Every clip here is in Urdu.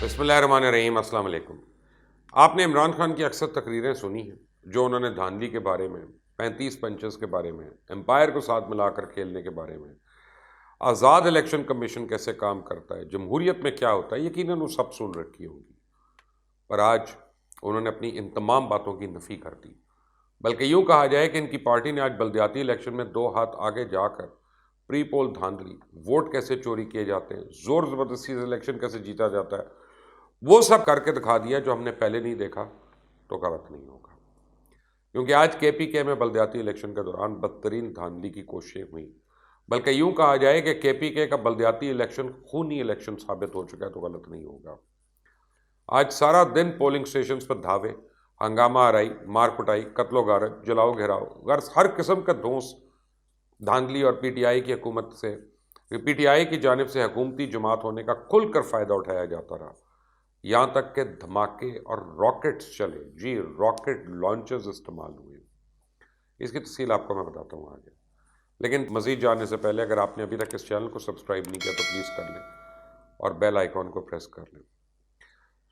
بسم اللہ الرحمن الرحیم۔ السلام علیکم۔ آپ نے عمران خان کی اکثر تقریریں سنی ہیں جو انہوں نے دھاندلی کے بارے میں، 35 پنچز کے بارے میں، امپائر کو ساتھ ملا کر کھیلنے کے بارے میں، آزاد الیکشن کمیشن کیسے کام کرتا ہے، جمہوریت میں کیا ہوتا ہے، یقیناً وہ سب سن رکھی ہوں گی۔ پر آج انہوں نے اپنی ان تمام باتوں کی نفی کر دی، بلکہ یوں کہا جائے کہ ان کی پارٹی نے آج بلدیاتی الیکشن میں 2 ہاتھ آگے جا کر پری پول دھاندلی، ووٹ کیسے چوری کیے جاتے ہیں، زور زبردستی سے الیکشن کیسے جیتا جاتا ہے، وہ سب کر کے دکھا دیا جو ہم نے پہلے نہیں دیکھا تو غلط نہیں ہوگا۔ کیونکہ آج کے پی کے میں بلدیاتی الیکشن کے دوران بدترین دھاندلی کی کوششیں ہوئیں، بلکہ یوں کہا جائے کہ کے پی کے کا بلدیاتی الیکشن خونی الیکشن ثابت ہو چکا ہے تو غلط نہیں ہوگا۔ آج سارا دن پولنگ سٹیشنز پر دھاوے، ہنگامہ آرائی، مار کٹائی، قتل و غارت، جلاؤ گھیراؤ، غرض ہر قسم کا دھونس دھاندلی اور پی ٹی آئی کی حکومت سے، پی ٹی آئی کی جانب سے حکومتی جماعت ہونے کا کھل کر فائدہ اٹھایا جاتا رہا، یہاں تک کہ دھماکے اور راکٹس چلے، راکٹ لانچرز استعمال ہوئے۔ اس کی تفصیل آپ کو میں بتاتا ہوں آگے، لیکن مزید جاننے سے پہلے اگر آپ نے ابھی تک اس چینل کو سبسکرائب نہیں کیا تو پلیز کر لیں اور بیل آئیکن کو پریس کر لیں۔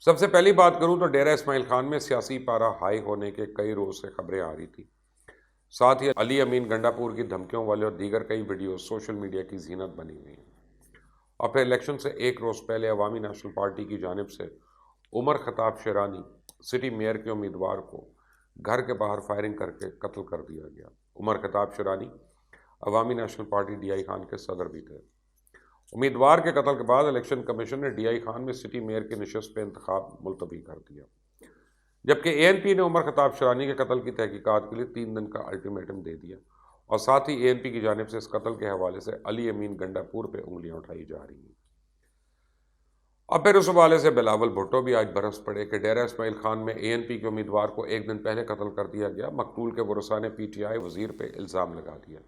سب سے پہلی بات کروں تو ڈیرہ اسماعیل خان میں سیاسی پارا ہائی ہونے کے کئی روز سے خبریں آ رہی تھی، ساتھ ہی علی امین گنڈا پور کی دھمکیوں والے اور دیگر کئی ویڈیوز سوشل میڈیا کی زینت بنی ہوئی ہیں۔ اور پھر الیکشن سے ایک روز پہلے عوامی نیشنل پارٹی کی جانب سے عمر خطاب شیرانی سٹی میئر کے امیدوار کو گھر کے باہر فائرنگ کر کے قتل کر دیا گیا۔ عمر خطاب شیرانی عوامی national party D I Khan کے صدر بھی تھے۔ امیدوار کے قتل کے بعد الیکشن کمیشن نے ڈی آئی خان میں سٹی میئر کی نشست پہ انتخاب ملتوی کر دیا، جبکہ اے این پی نے عمر خطاب شیرانی کے قتل کی تحقیقات کے لیے 3 دن کا الٹیمیٹم دے دیا، اور ساتھ ہی اے این پی کی جانب سے اس قتل کے حوالے سے علی امین گنڈا پور پہ انگلیاں اٹھائی جا رہی ہیں۔ اب پھر اس حوالے سے بلاول بھٹو بھی آج برس پڑے کہ ڈیرہ اسماعیل خان میں اے این پی کے امیدوار کو 1 دن پہلے قتل کر دیا گیا، مقتول کے ورثاء نے پی ٹی آئی وزیر پہ الزام لگا دیا۔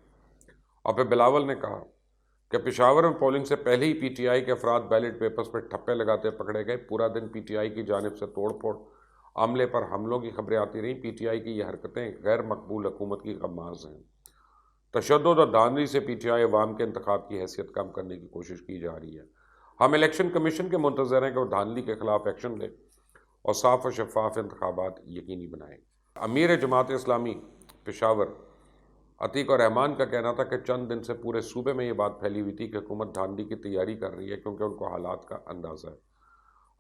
اور پھر بلاول نے کہا کہ پشاور میں پولنگ سے پہلے ہی پی ٹی آئی کے افراد بیلٹ پیپرز پہ ٹھپے لگاتے پکڑے گئے، پورا دن پی ٹی آئی کی جانب سے توڑ پھوڑ، عملے پر حملوں کی خبریں آتی رہیں۔ پی ٹی آئی کی یہ حرکتیں غیر مقبول حکومت کی غماز ہیں۔ تشدد اور دھاندلی سے پی ٹی آئی عوام کے انتخاب کی حیثیت کم کرنے کی کوشش کی جا رہی ہے۔ ہم الیکشن کمیشن کے منتظر ہیں کہ وہ دھاندلی کے خلاف ایکشن لے اور صاف و شفاف انتخابات یقینی بنائیں۔ امیر جماعت اسلامی پشاور عتیق الرحمان کا کہنا تھا کہ چند دن سے پورے صوبے میں یہ بات پھیلی ہوئی تھی کہ حکومت دھاندلی کی تیاری کر رہی ہے کیونکہ ان کو حالات کا اندازہ ہے۔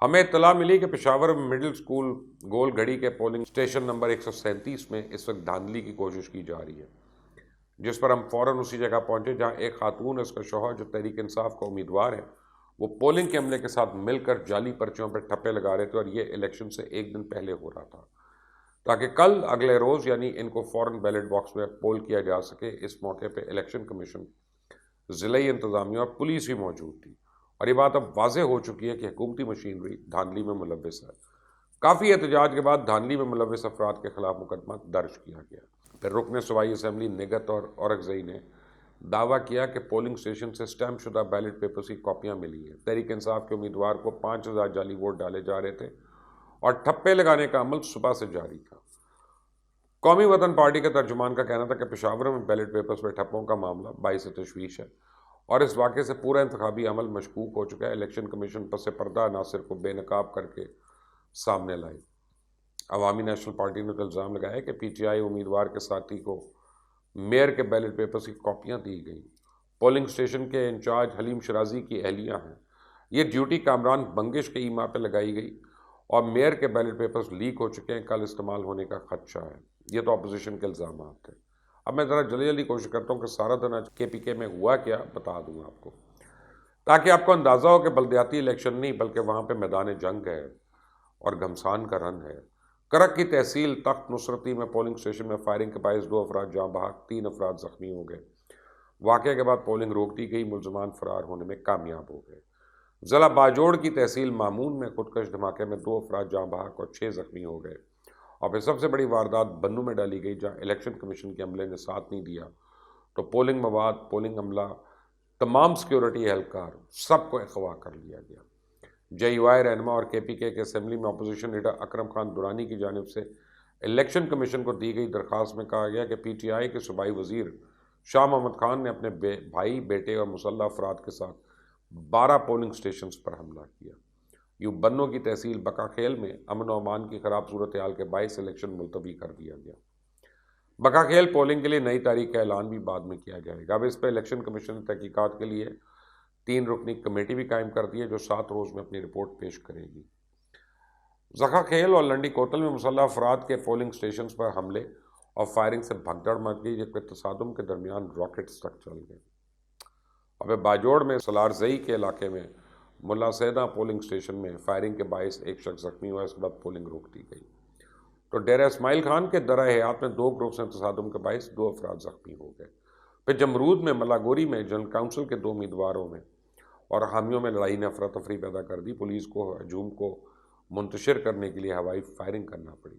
ہمیں اطلاع ملی کہ پشاور میں مڈل سکول گول گھڑی کے پولنگ سٹیشن نمبر 137 میں اس وقت دھاندلی کی کوشش کی جا رہی ہے، جس پر ہم فوراً اسی جگہ پہنچے جہاں ایک خاتون اس کا شوہر جو تحریک انصاف کا امیدوار ہے، وہ پولنگ کے عملے کے ساتھ مل کر جعلی پرچیوں پر ٹھپے لگا رہے تھے، اور یہ الیکشن سے 1 دن پہلے ہو رہا تھا تاکہ کل اگلے روز یعنی ان کو فوراً بیلٹ باکس میں پول کیا جا سکے۔ اس موقع پہ الیکشن کمیشن، ضلعی انتظامیہ اور پولیس بھی موجود تھی، اور یہ بات اب واضح ہو چکی ہے کہ حکومتی مشینری دھاندلی میں ملوث ہے۔ کافی احتجاج کے بعد دھاندلی میں ملوث افراد کے خلاف مقدمہ درج کیا گیا۔ پھر رکن صوبائی اسمبلی نگت اور اورکزئی نے دعویٰ کیا کہ پولنگ سٹیشن سے اسٹیمپ شدہ بیلٹ پیپرز کی کاپیاں ملی ہیں۔ تحریک انصاف کے امیدوار کو 5000 جعلی ووٹ ڈالے جا رہے تھے اور ٹھپے لگانے کا عمل صبح سے جاری تھا۔ قومی وطن پارٹی کے ترجمان کا کہنا تھا کہ پشاور میں بیلٹ پیپرز پہ ٹھپوں کا معاملہ باعث تشویش ہے اور اس واقعے سے پورا انتخابی عمل مشکوک ہو چکا ہے۔ الیکشن کمیشن پس پردہ عناصر کو بے نقاب کر کے سامنے لائے۔ عوامی نیشنل پارٹی نے تو الزام لگایا کہ پی ٹی آئی امیدوار کے ساتھی کو میئر کے بیلٹ پیپرز کی کاپیاں دی گئیں۔ پولنگ سٹیشن کے انچارج حلیم شرازی کی اہلیہ ہیں، یہ ڈیوٹی کامران بنگش کے ایما پہ لگائی گئی اور میئر کے بیلٹ پیپرز لیک ہو چکے ہیں، کل استعمال ہونے کا خدشہ ہے۔ یہ تو اپوزیشن کے الزامات تھے۔ اب میں ذرا جلدی کوشش کرتا ہوں کہ سارا دن آج کے پی کے میں ہوا کیا بتا دوں آپ کو، تاکہ آپ کو اندازہ ہو کہ بلدیاتی الیکشن نہیں بلکہ وہاں پہ میدان جنگ ہے اور گھمسان کا رن ہے۔ کرک کی تحصیل تخت نصرتی میں پولنگ سٹیشن میں فائرنگ کے باعث 2 افراد جاں بحق، 3 افراد زخمی ہو گئے۔ واقعے کے بعد پولنگ روک دی گئی، ملزمان فرار ہونے میں کامیاب ہو گئے۔ ضلع باجوڑ کی تحصیل مامون میں خودکش دھماکے میں 2 افراد جاں بحق اور 6 زخمی ہو گئے۔ اور پھر سب سے بڑی واردات بنوں میں ڈالی گئی، جہاں الیکشن کمیشن کے عملے نے ساتھ نہیں دیا تو پولنگ مواد، پولنگ عملہ، تمام سیکیورٹی اہلکار سب کو اغوا کر لیا گیا۔ جے یو آئی رہنما اور کے پی کے اسمبلی میں اپوزیشن لیڈر اکرم خان دورانی کی جانب سے الیکشن کمیشن کو دی گئی درخواست میں کہا گیا کہ پی ٹی آئی کے صوبائی وزیر شاہ محمد خان نے اپنے بھائی، بیٹے اور مسلح افراد کے ساتھ 12 پولنگ سٹیشنز پر حملہ کیا۔ یوں بنوں کی تحصیل بکا خیل میں امن و امان کی خراب صورتحال کے باعث الیکشن ملتوی کر دیا گیا۔ بکا خیل پولنگ کے لیے نئی تاریخ کا اعلان بھی بعد میں کیا جائے گا۔ اب اس پہ الیکشن کمیشن نے تحقیقات کے لیے 3 رکنی کمیٹی بھی قائم کر دی ہے جو 7 روز میں اپنی رپورٹ پیش کرے گی۔ زکا خیل اور لنڈی کوتل میں مسلح افراد کے پولنگ سٹیشنز پر حملے اور فائرنگ سے بھگدڑ مچ گئی، جبکہ تصادم کے درمیان راکٹس تک چل گئے۔ اب باجوڑ میں سلار زئی کے علاقے میں ملا سیدہ پولنگ سٹیشن میں فائرنگ کے باعث ایک شخص زخمی ہوا، اس کے بعد پولنگ روک دی گئی۔ تو ڈیرہ اسماعیل خان کے درہ حیات میں 2 گروپس میں تصادم کے باعث 2 افراد زخمی ہو گئے۔ پھر جمرود میں ملاگوری میں جنرل کونسل کے 2 امیدواروں میں اور حامیوں میں لڑائی نے افراتفری پیدا کر دی۔ پولیس کو ہجوم کو منتشر کرنے کے لیے ہوائی فائرنگ کرنا پڑی۔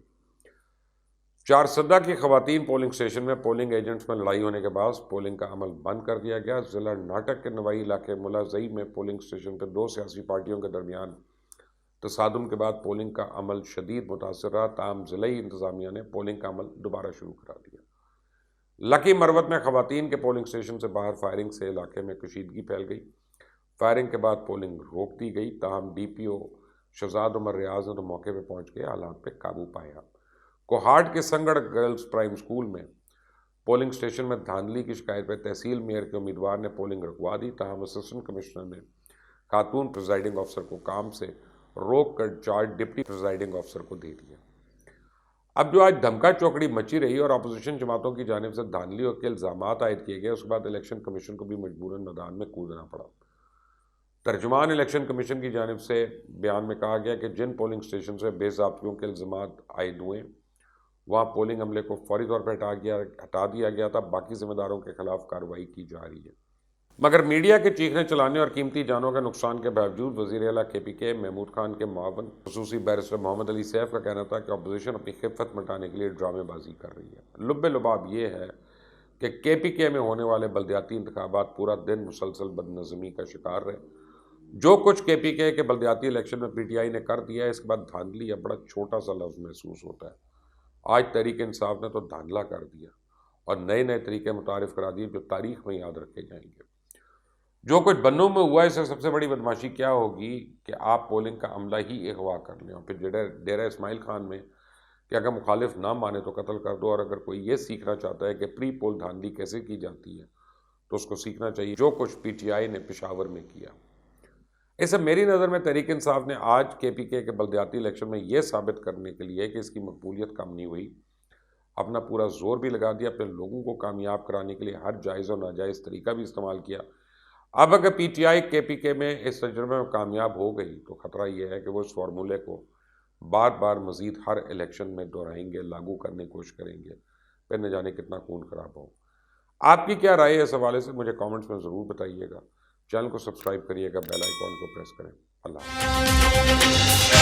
چارسدہ کی خواتین پولنگ سٹیشن میں پولنگ ایجنٹس میں لڑائی ہونے کے بعد پولنگ کا عمل بند کر دیا گیا۔ ضلع ناٹک کے نوائی علاقے ملا زئی میں پولنگ سٹیشن پر 2 سیاسی پارٹیوں کے درمیان تصادم کے بعد پولنگ کا عمل شدید متاثر رہا، تاہم ضلعی انتظامیہ نے پولنگ کا عمل دوبارہ شروع کرا دیا۔ لکی مروت میں خواتین کے پولنگ سٹیشن سے باہر فائرنگ سے علاقے میں کشیدگی پھیل گئی۔ فائرنگ کے بعد پولنگ روک دی گئی، تاہم ڈی پی او شہزاد عمر ریاض نے تو موقع پہ پہنچ کے حالات پہ قابو پایا۔ کوہاٹ کے سنگڑ گرلز پرائم اسکول میں پولنگ سٹیشن میں دھاندلی کی شکایت پہ تحصیل میئر کے امیدوار نے پولنگ رکوا دی، تاہم اسسٹنٹ کمشنر نے خاتون پریزائڈنگ افسر کو کام سے روک کر چارج ڈپٹی پریزائڈنگ افسر کو دے دیا۔ اب جو آج دھمکا چوکڑی مچی رہی اور اپوزیشن جماعتوں کی جانب سے دھاندلیوں کے الزامات عائد کیے گئے، اس کے بعد الیکشن کمیشن کو بھی مجبوراً میدان میں کودنا پڑا۔ ترجمان الیکشن کمیشن کی جانب سے بیان میں کہا گیا کہ جن پولنگ سٹیشن سے بے ضابطگیوں کے الزامات عائد ہوئے وہاں پولنگ عملے کو فوری طور پر ہٹا دیا گیا تھا، باقی ذمہ داروں کے خلاف کارروائی کی جا رہی ہے۔ مگر میڈیا کے چیخنے چلانے اور قیمتی جانوں کے نقصان کے باوجود وزیر اعلیٰ کے پی کے محمود خان کے معاون خصوصی بیرسٹر محمد علی سیف کا کہنا تھا کہ اپوزیشن اپنی خفت مٹانے کے لیے ڈرامے بازی کر رہی ہے۔ لب لباب یہ ہے کہ کے پی کے میں ہونے والے بلدیاتی انتخابات پورا دن مسلسل بدنظمی کا شکار رہے۔ جو کچھ کے پی کے بلدیاتی الیکشن میں پی ٹی آئی نے کر دیا ہے، اس کے بعد دھاندلی یا بڑا چھوٹا سا لفظ محسوس ہوتا ہے۔ آج تحریک انصاف نے تو دھاندلا کر دیا اور نئے نئے طریقے متعارف کرا دیے جو تاریخ میں یاد رکھے جائیں گے۔ جو کچھ بنوں میں ہوا ہے، اس سے سب سے بڑی بدماشی کیا ہوگی کہ آپ پولنگ کا عملہ ہی اغوا کر لیں، اور پھر ڈیرہ اسماعیل خان میں کہ اگر مخالف نہ مانے تو قتل کر دو، اور اگر کوئی یہ سیکھنا چاہتا ہے کہ پری پول دھاندلی کیسے کی جاتی ہے تو اس کو سیکھنا چاہیے جو کچھ پی ٹی آئی نے پشاور میں کیا۔ اس سے میری نظر میں تحریک انصاف نے آج کے پی کے بلدیاتی الیکشن میں یہ ثابت کرنے کے لیے کہ اس کی مقبولیت کم نہیں ہوئی، اپنا پورا زور بھی لگا دیا، اپنے لوگوں کو کامیاب کرانے کے لیے ہر جائز اور ناجائز طریقہ بھی استعمال کیا۔ اب اگر پی ٹی آئی کے پی کے میں اس تجربے میں کامیاب ہو گئی تو خطرہ یہ ہے کہ وہ اس فارمولے کو بار بار مزید ہر الیکشن میں دہرائیں گے، لاگو کرنے کی کوشش کریں گے، پھر نہ جانے کتنا خون خراب ہو۔ آپ کی کیا رائے ہے اس حوالے سے؟ مجھے کامنٹس میں ضرور بتائیے گا۔ چینل کو سبسکرائب کریے گا، بیل آئیکن کو پریس کریں۔ اللہ حافظ۔